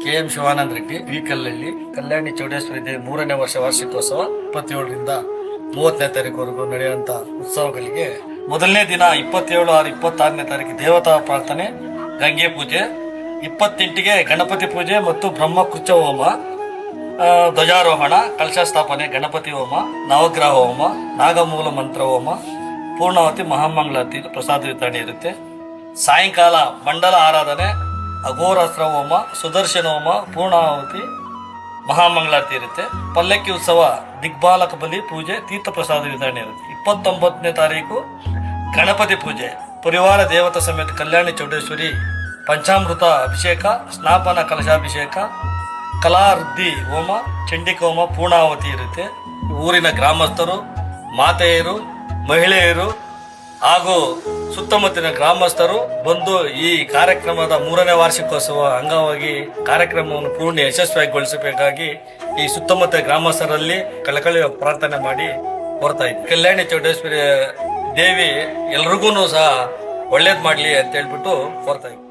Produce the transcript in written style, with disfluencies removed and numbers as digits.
KM Shivananda Reddy ವಿಕಲ್ಲಲ್ಲಿ ಕಲ್ಯಾಣಿ ಚೌಡೇಶ್ವರಿ ದೇವಿ 3ನೇ ವರ್ಷ ವಾರ್ಷಿಕೋತ್ಸವ 27ರಿಂದ 30ನೇ ತಾರೀಕುವರೆಗೂ ನಡೆಯುವಂತ ಉತ್ಸವಗಳಿಗೆ ಮೊದಲನೇ ದಿನ 27/6/26ನೇ ತಾರೀಕು ದೇವತಾ ಪ್ರಾರ್ಥನೆ, ಗಂಗೆ ಪೂಜೆ, 28ಗೆ ಗಣಪತಿ ಪೂಜೆ ಮತ್ತು ಬ್ರಹ್ಮಕೃಚ್ಛ ಹೋಮ, ಧ್ವಜಾರೋಹಣ, ಕಲಶ ಸ್ಥಾಪನೆ, ಗಣಪತಿ ಹೋಮ, ನವಗ್ರಹ ಹೋಮ, ನಾಗಮೂಲ ಮಂತ್ರ ಹೋಮ, ಪೂರ್ಣಾವತಿ, ಮಹಾಮಂಗಳಾರತಿ, ಪ್ರಸಾದ ವಿತರಣೆ ಇರುತ್ತೆ. ಸಾಯಂಕಾಲ ಮಂಡಲ ಆರಾಧನೆ, ಅಘೋರಾಸ್ತ್ರ ಹೋಮ, ಸುದರ್ಶನ ಹೋಮ, ಪೂರ್ಣಾವತಿ, ಮಹಾಮಂಗಳಾರತಿ ಇರುತ್ತೆ. ಪಲ್ಲಕ್ಕಿ ಉತ್ಸವ, ದಿಗ್ಬಾಲಕ ಬಲಿ ಪೂಜೆ, ತೀರ್ಥ ಪ್ರಸಾದ ವಿತರಣೆ ಇರುತ್ತೆ. 29ನೇ ತಾರೀಕು ಗಣಪತಿ ಪೂಜೆ, ಪರಿವಾರ ದೇವತಾ ಸಮೇತ ಕಲ್ಯಾಣಿ ಚೌಡೇಶ್ವರಿ ಪಂಚಾಮೃತ ಅಭಿಷೇಕ, ಸ್ನಾಪನ ಕಲಶಾಭಿಷೇಕ, ಕಲಾವೃದ್ಧಿ ಹೋಮ, ಚಂಡಿಕ ಹೋಮ, ಪೂರ್ಣಾವತಿ ಇರುತ್ತೆ. ಊರಿನ ಗ್ರಾಮಸ್ಥರು, ಮಾತೆಯರು, ಮಹಿಳೆಯರು ಹಾಗೂ ಸುತ್ತಮುತ್ತಲಿನ ಗ್ರಾಮಸ್ಥರು ಬಂದು ಈ ಕಾರ್ಯಕ್ರಮದ 3ನೇ ವಾರ್ಷಿಕೋತ್ಸವ ಅಂಗವಾಗಿ ಕಾರ್ಯಕ್ರಮವನ್ನು ಪೂರ್ಣ ಯಶಸ್ವಿಗೊಳಿಸಬೇಕಾಗಿ ಈ ಸುತ್ತಮುತ್ತ ಗ್ರಾಮಸ್ಥರಲ್ಲಿ ಕಳಕಳಿಯ ಪ್ರಾರ್ಥನೆ ಮಾಡಿ ಕೋರ್ತಾ ಇದ್ವಿ. ಕಲ್ಯಾಣಿ ಚೌಡೇಶ್ವರಿ ದೇವಿ ಎಲ್ರಿಗೂ ಸಹ ಒಳ್ಳೇದ್ ಮಾಡ್ಲಿ ಅಂತ ಹೇಳ್ಬಿಟ್ಟು ಕೋರ್ತಾ ಇದ್ವಿ.